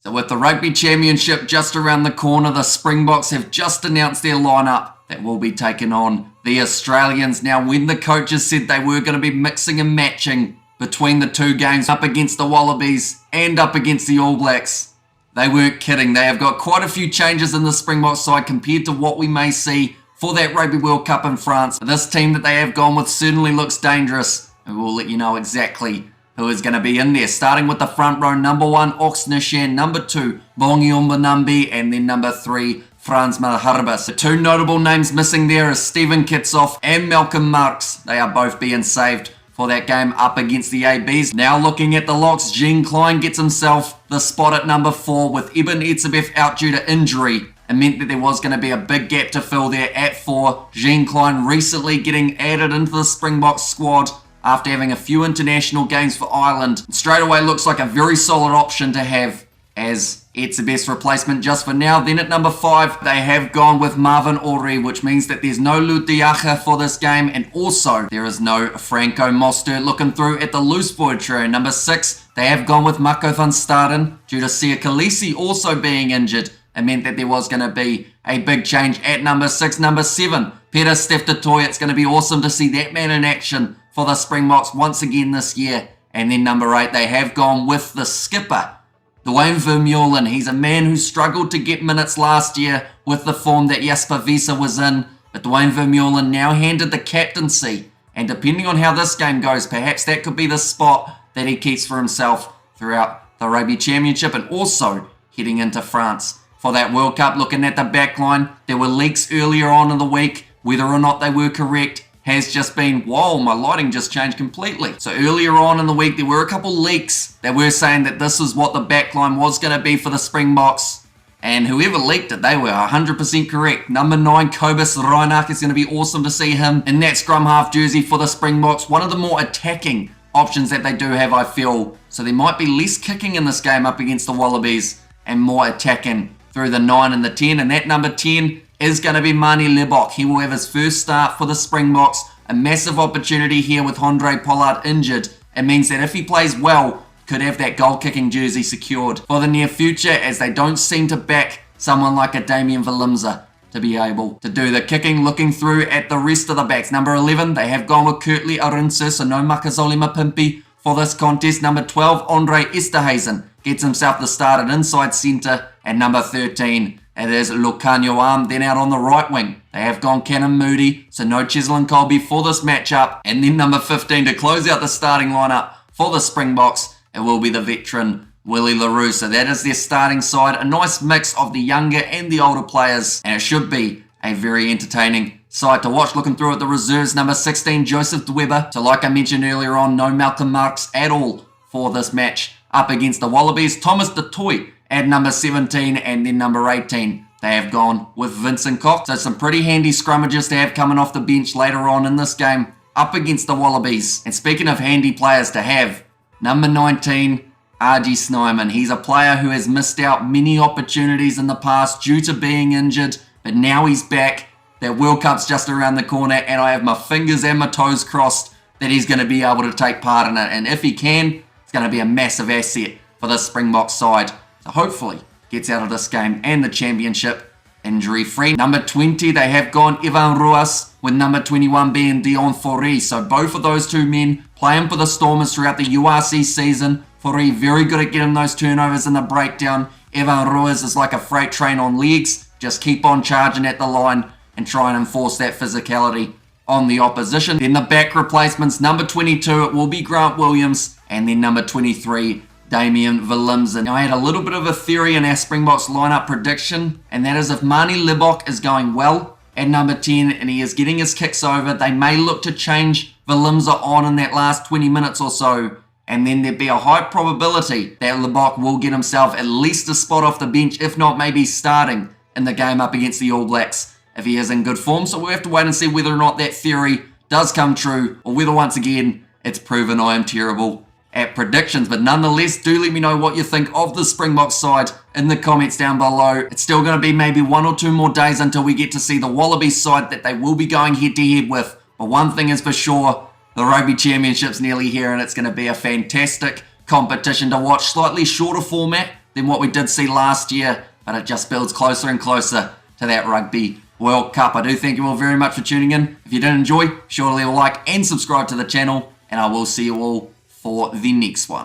So with the Rugby Championship just around the corner, the Springboks have just announced their lineup that will be taking on the Australians. Now, when the coaches said they were going to be mixing and matching between the two games, up against the Wallabies and up against the All Blacks, they weren't kidding. They have got quite a few changes in the Springboks side compared to what we may see for that Rugby World Cup in France. This team that they have gone with certainly looks dangerous, and we'll let you know exactly who is going to be in there. Starting with the front row, number 1, Oxnashan, number 2, Bongiumba Nambi, and then number 3, Franz Malharbas. The two notable names missing there is Stephen Kitsoff and Malcolm Marks. They are both being saved for that game up against the ABs. Now looking at the locks, Jean Klein gets himself the spot at number 4 with Ibn Etzebeth out due to injury. It meant that there was going to be a big gap to fill there at 4. Jean Klein recently getting added into the Springboks squad after having a few international games for Ireland. Straight away looks like a very solid option to have as Etzebeth's replacement just for now. Then at number 5, they have gone with Marvin Ori, which means that there's no Lutiacha for this game, and also there is no Franco Mostert looking through at the loose boy trio. Number 6, they have gone with Mako van Staden due to Sia Khaleesi also being injured. It meant that there was going to be a big change at number 6. Number 7, Peter Steftotoy. It's going to be awesome to see that man in action for the Springboks once again this year. And then number 8, they have gone with the skipper, Dwayne Vermeulen. He's a man who struggled to get minutes last year with the form that Jasper Wiese was in. But Dwayne Vermeulen now handed the captaincy. And depending on how this game goes, perhaps that could be the spot that he keeps for himself throughout the Rugby Championship and also heading into France for that World Cup. Looking at the back line, there were leaks earlier on in the week. Whether or not they were correct has just been, whoa, my lighting just changed completely. So earlier on in the week, there were a couple leaks that were saying that this is what the back line was going to be for the Springboks. And whoever leaked it, they were 100% correct. Number 9, Kobus Reinach, is going to be awesome to see him in that scrum half jersey for the Springboks. One of the more attacking options that they do have, I feel. So there might be less kicking in this game up against the Wallabies and more attacking through the 9 and the 10. And that number 10 is going to be Manie Libbok. He will have his first start for the Springboks. A massive opportunity here with Andre Pollard injured. It means that if he plays well, could have that goal-kicking jersey secured for the near future, as they don't seem to back someone like a Damien Valimza to be able to do the kicking. Looking through at the rest of the backs, number 11, they have gone with Kurtley Arunsa, so no Makazole Mapimpi for this contest. Number 12, Andre Esterhuizen gets himself the start at inside centre, and number 13, it is Lucanio Arm. Then out on the right wing, they have gone Cannon Moody, so no Cheslin Colby for this matchup. And then number 15 to close out the starting lineup for the Springboks, it will be the veteran Willie LaRue. So that is their starting side, a nice mix of the younger and the older players, and it should be a very entertaining side to watch. Looking through at the reserves, number 16, Joseph Dweber. So like I mentioned earlier on, no Malcolm Marks at all for this match up against the Wallabies. Thomas de Toy at number 17, and then number 18, they have gone with Vincent Cox. So some pretty handy scrummages to have coming off the bench later on in this game up against the Wallabies. And speaking of handy players to have, number 19, R.G. Snyman. He's a player who has missed out many opportunities in the past due to being injured, but now he's back. That World Cup's just around the corner, and I have my fingers and my toes crossed that he's going to be able to take part in it. And if he can, it's going to be a massive asset for the Springboks side. So hopefully gets out of this game and the championship injury-free. Number 20, they have gone Ivan Ruas, with number 21 being Dion Foree. So both of those two men playing for the Stormers throughout the URC season. Foree very good at getting those turnovers in the breakdown. Ivan Ruas is like a freight train on legs. Just keep on charging at the line and try and enforce that physicality on the opposition. Then the back replacements, number 22, it will be Grant Williams, and then number 23, Damien Valimza. Now I had a little bit of a theory in our Springboks lineup prediction, and that is if Manie Libbok is going well at number 10 and he is getting his kicks over, they may look to change Valimza on in that last 20 minutes or so, and then there'd be a high probability that Libbok will get himself at least a spot off the bench, if not maybe starting in the game up against the All Blacks if he is in good form. So we'll have to wait and see whether or not that theory does come true, or whether once again it's proven I am terrible at predictions. But nonetheless, do let me know what you think of the Springboks side in the comments down below. It's still going to be maybe 1 or 2 more days until we get to see the Wallabies side that they will be going head-to-head with. But one thing is for sure, the Rugby Championship's nearly here, and it's going to be a fantastic competition to watch. Slightly shorter format than what we did see last year, but it just builds closer and closer to that Rugby World Cup. I do thank you all very much for tuning in. If you did enjoy, be sure to leave a like and subscribe to the channel, and I will see you all for the next one.